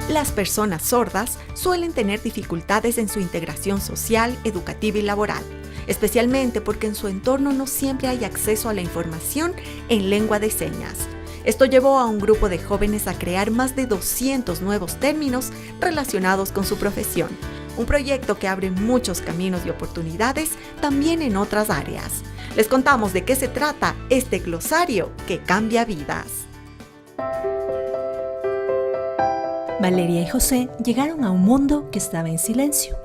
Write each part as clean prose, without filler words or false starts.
Las personas sordas suelen tener dificultades en su integración social, educativa y laboral, especialmente porque en su entorno no siempre hay acceso a la información en lengua de señas. Esto llevó a un grupo de jóvenes a crear más de 200 nuevos términos relacionados con su profesión, un proyecto que abre muchos caminos y oportunidades también en otras áreas. Les contamos de qué se trata este glosario que cambia vidas. Valeria y José llegaron a un mundo que estaba en silencio.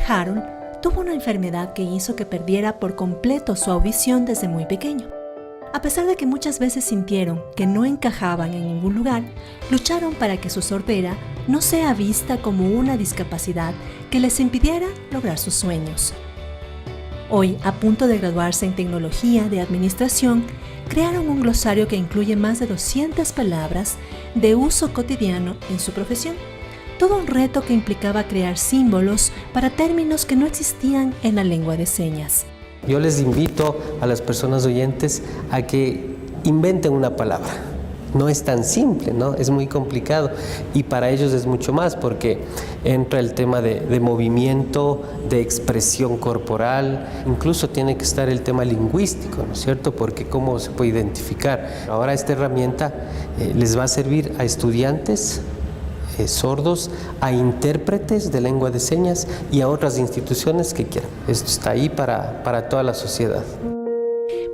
Harold tuvo una enfermedad que hizo que perdiera por completo su audición desde muy pequeño. A pesar de que muchas veces sintieron que no encajaban en ningún lugar, lucharon para que su sordera no sea vista como una discapacidad que les impidiera lograr sus sueños. Hoy, a punto de graduarse en tecnología de administración, crearon un glosario que incluye más de 200 palabras de uso cotidiano en su profesión. Todo un reto que implicaba crear símbolos para términos que no existían en la lengua de señas. Yo les invito a las personas oyentes a que inventen una palabra. No es tan simple, ¿no? Es muy complicado y para ellos es mucho más porque entra el tema de movimiento, de expresión corporal, incluso tiene que estar el tema lingüístico, ¿no es cierto? Porque cómo se puede identificar. Ahora esta herramienta les va a servir a estudiantes sordos, a intérpretes de lengua de señas y a otras instituciones que quieran. Esto está ahí para toda la sociedad.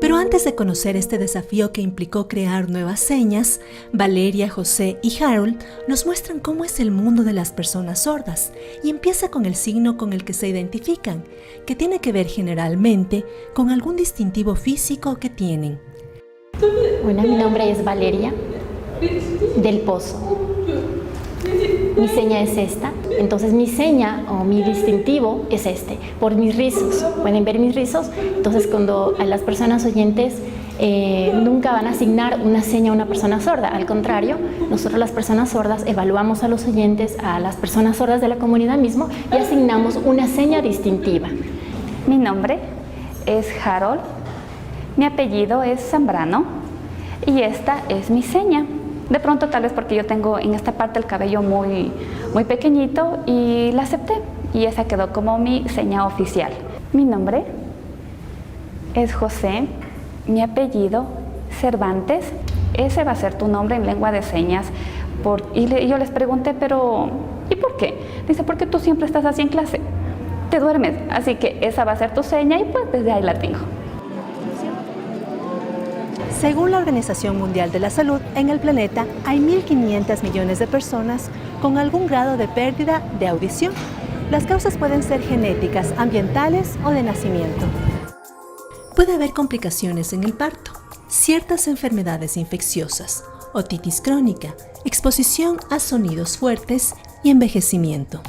Pero antes de conocer este desafío que implicó crear nuevas señas, Valeria, José y Harold nos muestran cómo es el mundo de las personas sordas y empieza con el signo con el que se identifican, que tiene que ver generalmente con algún distintivo físico que tienen. Bueno, mi nombre es Valeria del Pozo. Mi seña es esta, entonces mi seña o mi distintivo es este, por mis rizos. Pueden ver mis rizos, entonces cuando a las personas oyentes nunca van a asignar una seña a una persona sorda, al contrario, nosotros las personas sordas evaluamos a los oyentes, a las personas sordas de la comunidad mismo y asignamos una seña distintiva. Mi nombre es Harold, mi apellido es Zambrano y esta es mi seña. De pronto tal vez porque yo tengo en esta parte el cabello muy pequeñito y la acepté y esa quedó como mi seña oficial. Mi nombre es José, mi apellido Cervantes, ese va a ser tu nombre en lengua de señas. Y yo les pregunté, pero ¿y por qué? Dice, porque tú siempre estás así en clase, te duermes, así que esa va a ser tu seña y pues desde ahí la tengo. Según la Organización Mundial de la Salud, en el planeta hay 1.500 millones de personas con algún grado de pérdida de audición. Las causas pueden ser genéticas, ambientales o de nacimiento. Puede haber complicaciones en el parto, ciertas enfermedades infecciosas, otitis crónica, exposición a sonidos fuertes y envejecimiento.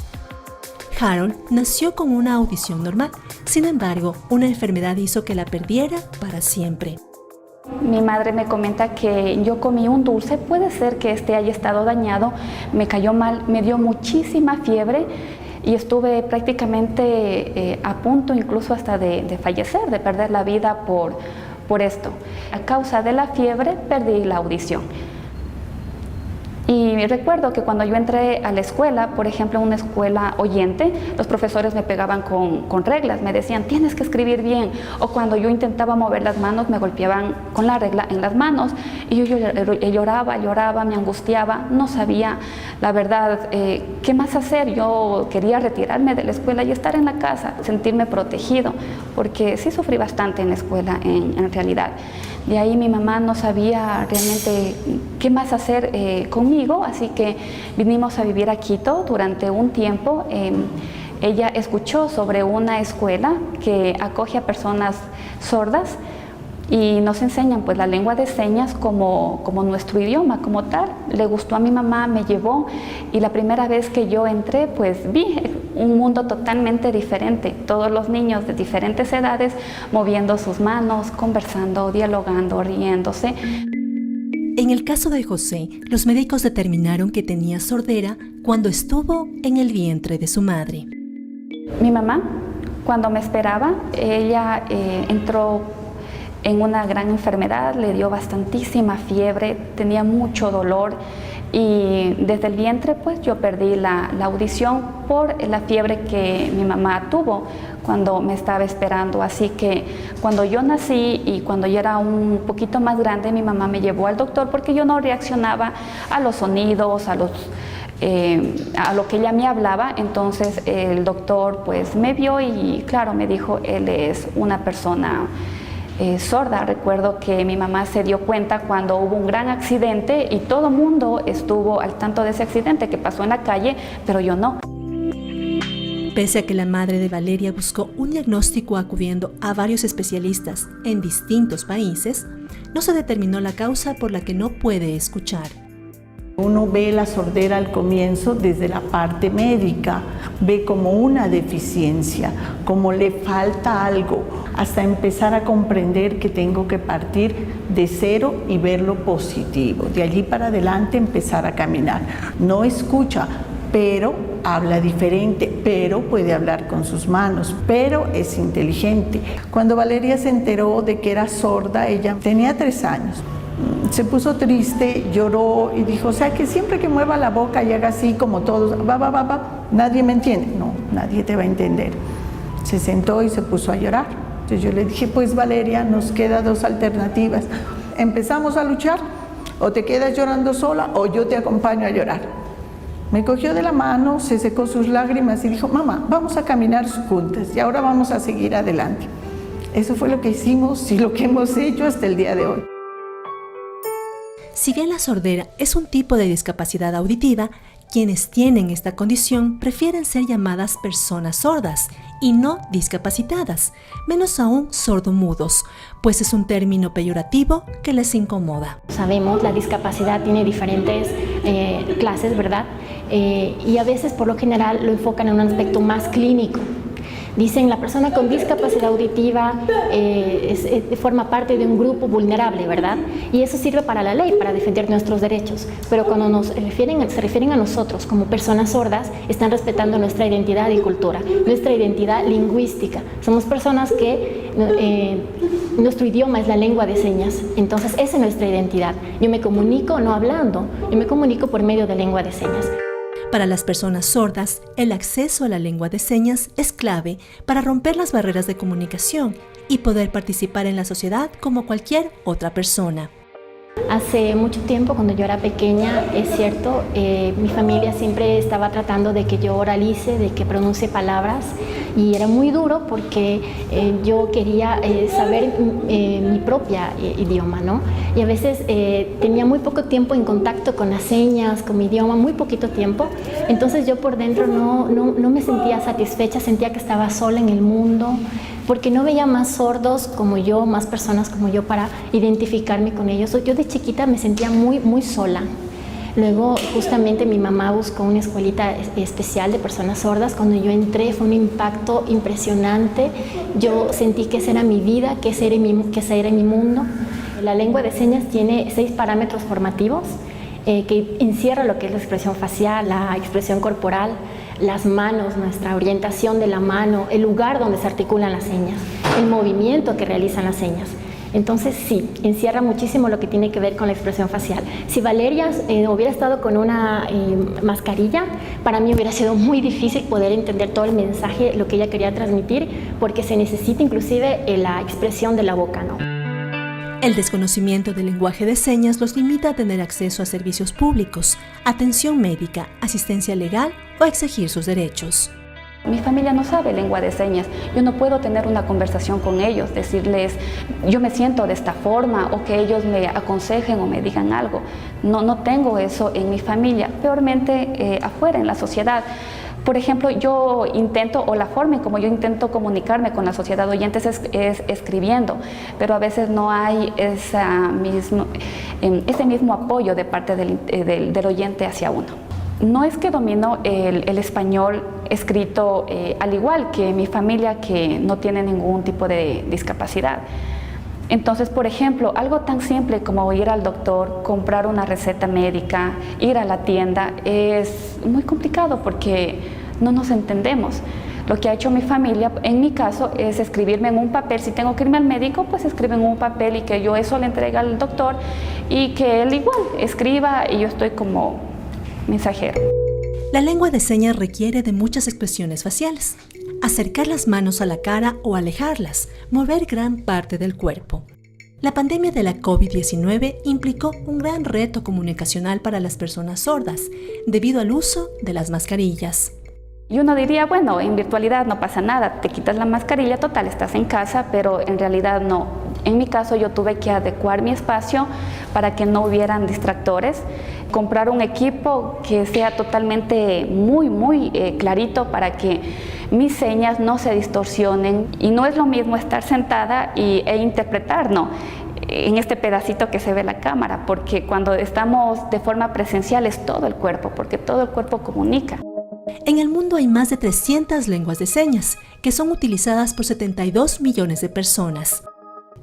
Harold nació con una audición normal, sin embargo, una enfermedad hizo que la perdiera para siempre. Mi madre me comenta que yo comí un dulce, puede ser que este haya estado dañado, me cayó mal, me dio muchísima fiebre y estuve prácticamente a punto incluso hasta de fallecer, de perder la vida por esto. A causa de la fiebre perdí la audición. Y recuerdo que cuando yo entré a la escuela, por ejemplo, una escuela oyente, los profesores me pegaban con reglas, me decían, tienes que escribir bien. O cuando yo intentaba mover las manos, me golpeaban con la regla en las manos. Y yo lloraba, me angustiaba, no sabía, la verdad, qué más hacer. Yo quería retirarme de la escuela y estar en la casa, sentirme protegido, porque sí sufrí bastante en la escuela, en realidad. De ahí mi mamá no sabía realmente qué más hacer conmigo, así que vinimos a vivir a Quito durante un tiempo. Ella escuchó sobre una escuela que acoge a personas sordas y nos enseñan pues la lengua de señas como nuestro idioma, como tal. Le gustó a mi mamá, me llevó y la primera vez que yo entré pues vi un mundo totalmente diferente, todos los niños de diferentes edades moviendo sus manos, conversando, dialogando, riéndose. En el caso de José, los médicos determinaron que tenía sordera cuando estuvo en el vientre de su madre. Mi mamá, cuando me esperaba, ella entró en una gran enfermedad, le dio bastantísima fiebre, tenía mucho dolor, y desde el vientre pues yo perdí la audición por la fiebre que mi mamá tuvo cuando me estaba esperando. Así que cuando yo nací y cuando yo era un poquito más grande, mi mamá me llevó al doctor porque yo no reaccionaba a los sonidos, a lo que ella me hablaba. Entonces el doctor pues me vio y claro, me dijo, él es una persona sorda. Recuerdo que mi mamá se dio cuenta cuando hubo un gran accidente y todo el mundo estuvo al tanto de ese accidente que pasó en la calle, pero yo no. Pese a que la madre de Valeria buscó un diagnóstico acudiendo a varios especialistas en distintos países, no se determinó la causa por la que no puede escuchar. Uno ve la sordera al comienzo desde la parte médica, ve como una deficiencia, como le falta algo, hasta empezar a comprender que tengo que partir de cero y ver lo positivo. De allí para adelante empezar a caminar. No escucha, pero habla diferente, pero puede hablar con sus manos, pero es inteligente. Cuando Valeria se enteró de que era sorda, ella tenía 3 años. Se puso triste, lloró y dijo, o sea que siempre que mueva la boca y haga así como todos, nadie me entiende. No, nadie te va a entender. Se sentó y se puso a llorar. Entonces yo le dije, pues Valeria, nos quedan 2 alternativas. Empezamos a luchar, o te quedas llorando sola o yo te acompaño a llorar. Me cogió de la mano, se secó sus lágrimas y dijo, mamá, vamos a caminar juntas y ahora vamos a seguir adelante. Eso fue lo que hicimos y lo que hemos hecho hasta el día de hoy. Si bien la sordera es un tipo de discapacidad auditiva, quienes tienen esta condición prefieren ser llamadas personas sordas y no discapacitadas, menos aún sordomudos, pues es un término peyorativo que les incomoda. Sabemos, la discapacidad tiene diferentes clases, ¿verdad? Y a veces, por lo general, lo enfocan en un aspecto más clínico. Dicen, la persona con discapacidad auditiva forma parte de un grupo vulnerable, ¿verdad? Y eso sirve para la ley, para defender nuestros derechos. Pero cuando se refieren a nosotros como personas sordas, están respetando nuestra identidad y cultura, nuestra identidad lingüística. Somos personas que nuestro idioma es la lengua de señas, entonces esa es nuestra identidad. Yo me comunico no hablando, yo me comunico por medio de lengua de señas. Para las personas sordas, el acceso a la lengua de señas es clave para romper las barreras de comunicación y poder participar en la sociedad como cualquier otra persona. Hace mucho tiempo, cuando yo era pequeña, es cierto, mi familia siempre estaba tratando de que yo oralice, de que pronuncie palabras, y era muy duro porque yo quería saber mi propia idioma, ¿no? Y a veces tenía muy poco tiempo en contacto con las señas, con mi idioma, muy poquito tiempo. Entonces yo por dentro no me sentía satisfecha, sentía que estaba sola en el mundo, porque no veía más sordos como yo, más personas como yo para identificarme con ellos. Yo de chiquita me sentía muy sola. Luego justamente mi mamá buscó una escuelita especial de personas sordas. Cuando yo entré fue un impacto impresionante. Yo sentí que esa era mi vida, que ese era mi mundo. La lengua de señas tiene 6 parámetros formativos que encierra lo que es la expresión facial, la expresión corporal, las manos, nuestra orientación de la mano, el lugar donde se articulan las señas, el movimiento que realizan las señas. Entonces sí, encierra muchísimo lo que tiene que ver con la expresión facial. Si Valeria hubiera estado con una mascarilla, para mí hubiera sido muy difícil poder entender todo el mensaje, lo que ella quería transmitir, porque se necesita inclusive la expresión de la boca, ¿no? El desconocimiento del lenguaje de señas los limita a tener acceso a servicios públicos, atención médica, asistencia legal o a exigir sus derechos. Mi familia no sabe lengua de señas. Yo no puedo tener una conversación con ellos, decirles yo me siento de esta forma o que ellos me aconsejen o me digan algo. No tengo eso en mi familia, peormente afuera en la sociedad. Por ejemplo, yo intento, o la forma en como yo intento comunicarme con la sociedad oyentes es escribiendo, pero a veces no hay ese mismo apoyo de parte del oyente hacia uno. No es que domino el español escrito al igual que mi familia, que no tiene ningún tipo de discapacidad. Entonces, por ejemplo, algo tan simple como ir al doctor, comprar una receta médica, ir a la tienda, es muy complicado porque no nos entendemos. Lo que ha hecho mi familia, en mi caso, es escribirme en un papel. Si tengo que irme al médico, pues escriben en un papel y que yo eso le entregue al doctor y que él igual escriba y yo estoy como mensajero. La lengua de señas requiere de muchas expresiones faciales. Acercar las manos a la cara o alejarlas, mover gran parte del cuerpo. La pandemia de la COVID-19 implicó un gran reto comunicacional para las personas sordas, debido al uso de las mascarillas. Y uno diría, bueno, en virtualidad no pasa nada, te quitas la mascarilla, total, estás en casa, pero en realidad no. En mi caso yo tuve que adecuar mi espacio para que no hubieran distractores, comprar un equipo que sea totalmente muy clarito para que mis señas no se distorsionen. Y no es lo mismo estar sentada e interpretar, ¿no?, en este pedacito que se ve la cámara, porque cuando estamos de forma presencial es todo el cuerpo, porque todo el cuerpo comunica. En el mundo hay más de 300 lenguas de señas, que son utilizadas por 72 millones de personas.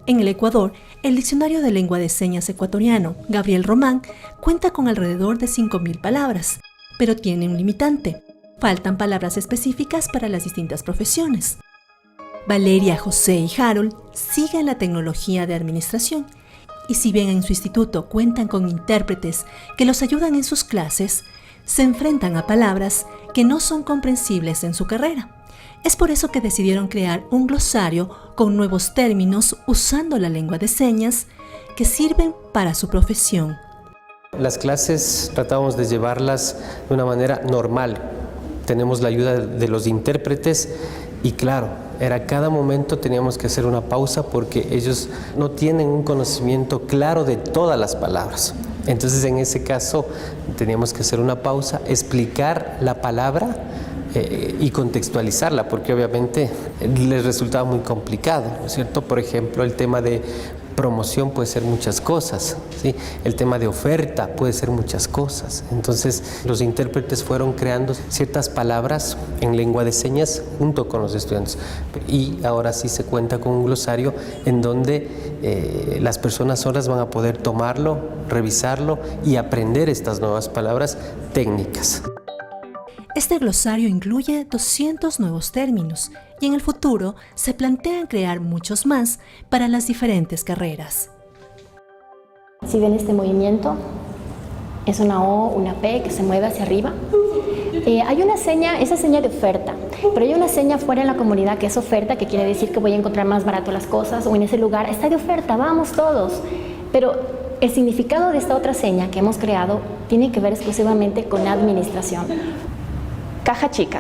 En el Ecuador, el Diccionario de Lengua de Señas ecuatoriano, Gabriel Román, cuenta con alrededor de 5.000 palabras, pero tiene un limitante. Faltan palabras específicas para las distintas profesiones. Valeria, José y Harold siguen la tecnología de administración, y si bien en su instituto cuentan con intérpretes que los ayudan en sus clases, se enfrentan a palabras que no son comprensibles en su carrera. Es por eso que decidieron crear un glosario con nuevos términos usando la lengua de señas que sirven para su profesión. Las clases tratábamos de llevarlas de una manera normal. Tenemos la ayuda de los intérpretes y claro, cada momento teníamos que hacer una pausa porque ellos no tienen un conocimiento claro de todas las palabras. Entonces en ese caso teníamos que hacer una pausa, explicar la palabra y contextualizarla, porque obviamente les resultaba muy complicado, ¿no es cierto? Por ejemplo, el tema de promoción puede ser muchas cosas, ¿sí? El tema de oferta puede ser muchas cosas. Entonces los intérpretes fueron creando ciertas palabras en lengua de señas junto con los estudiantes, y ahora sí se cuenta con un glosario en donde las personas sordas van a poder tomarlo, revisarlo y aprender estas nuevas palabras técnicas. Este glosario incluye 200 nuevos términos y en el futuro se plantean crear muchos más para las diferentes carreras. Si ven este movimiento, es una O, una P que se mueve hacia arriba. Hay una seña, esa seña de oferta, pero hay una seña fuera en la comunidad que es oferta, que quiere decir que voy a encontrar más barato las cosas, o en ese lugar está de oferta, vamos todos. Pero el significado de esta otra seña que hemos creado tiene que ver exclusivamente con administración. Caja chica.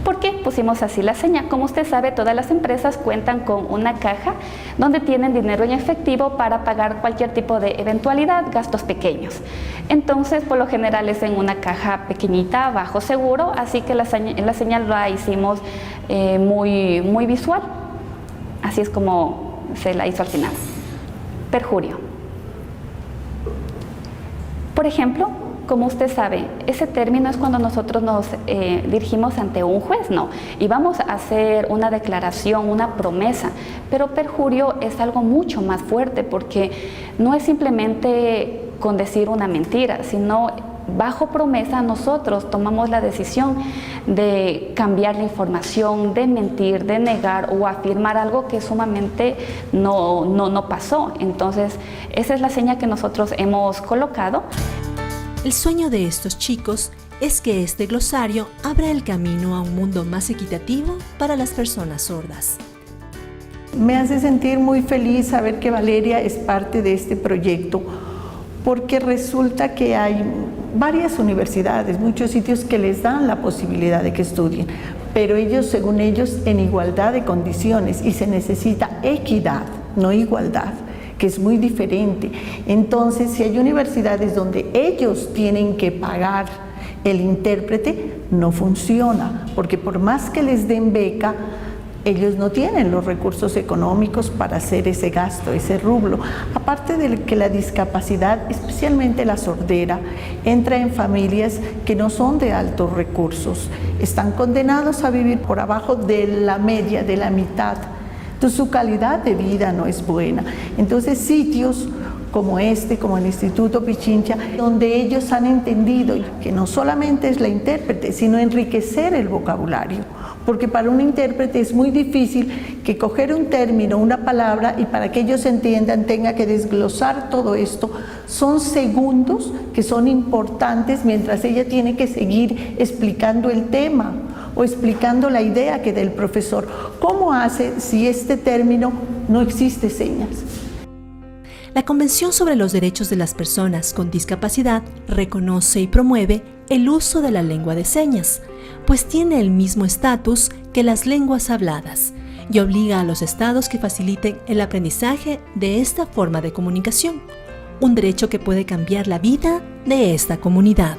¿Por qué pusimos así la seña? Como usted sabe, todas las empresas cuentan con una caja donde tienen dinero en efectivo para pagar cualquier tipo de eventualidad, gastos pequeños. Entonces, por lo general es en una caja pequeñita, bajo seguro, así que la señal la hicimos muy visual. Así es como se la hizo al final. Perjurio. Por ejemplo, como usted sabe, ese término es cuando nosotros nos dirigimos ante un juez, ¿no? Y vamos a hacer una declaración, una promesa, pero perjurio es algo mucho más fuerte porque no es simplemente con decir una mentira, sino bajo promesa nosotros tomamos la decisión de cambiar la información, de mentir, de negar o afirmar algo que sumamente no pasó. Entonces, esa es la seña que nosotros hemos colocado. El sueño de estos chicos es que este glosario abra el camino a un mundo más equitativo para las personas sordas. Me hace sentir muy feliz saber que Valeria es parte de este proyecto, porque resulta que hay varias universidades, muchos sitios que les dan la posibilidad de que estudien, pero ellos, según ellos, en igualdad de condiciones, y se necesita equidad, no igualdad, que es muy diferente. Entonces, si hay universidades donde ellos tienen que pagar el intérprete, no funciona, porque por más que les den beca, ellos no tienen los recursos económicos para hacer ese gasto, ese rublo. Aparte de que la discapacidad, especialmente la sordera, entra en familias que no son de altos recursos, están condenados a vivir por abajo de la media, de la mitad. Entonces su calidad de vida no es buena. Entonces sitios como como el Instituto Pichincha, donde ellos han entendido que no solamente es la intérprete, sino enriquecer el vocabulario. Porque para un intérprete es muy difícil que coger un término, una palabra, y para que ellos entiendan tenga que desglosar todo esto. Son segundos que son importantes mientras ella tiene que seguir explicando el tema o explicando la idea que da el profesor. ¿Cómo hace si este término no existe señas? La Convención sobre los Derechos de las Personas con Discapacidad reconoce y promueve el uso de la lengua de señas, pues tiene el mismo estatus que las lenguas habladas y obliga a los estados que faciliten el aprendizaje de esta forma de comunicación, un derecho que puede cambiar la vida de esta comunidad.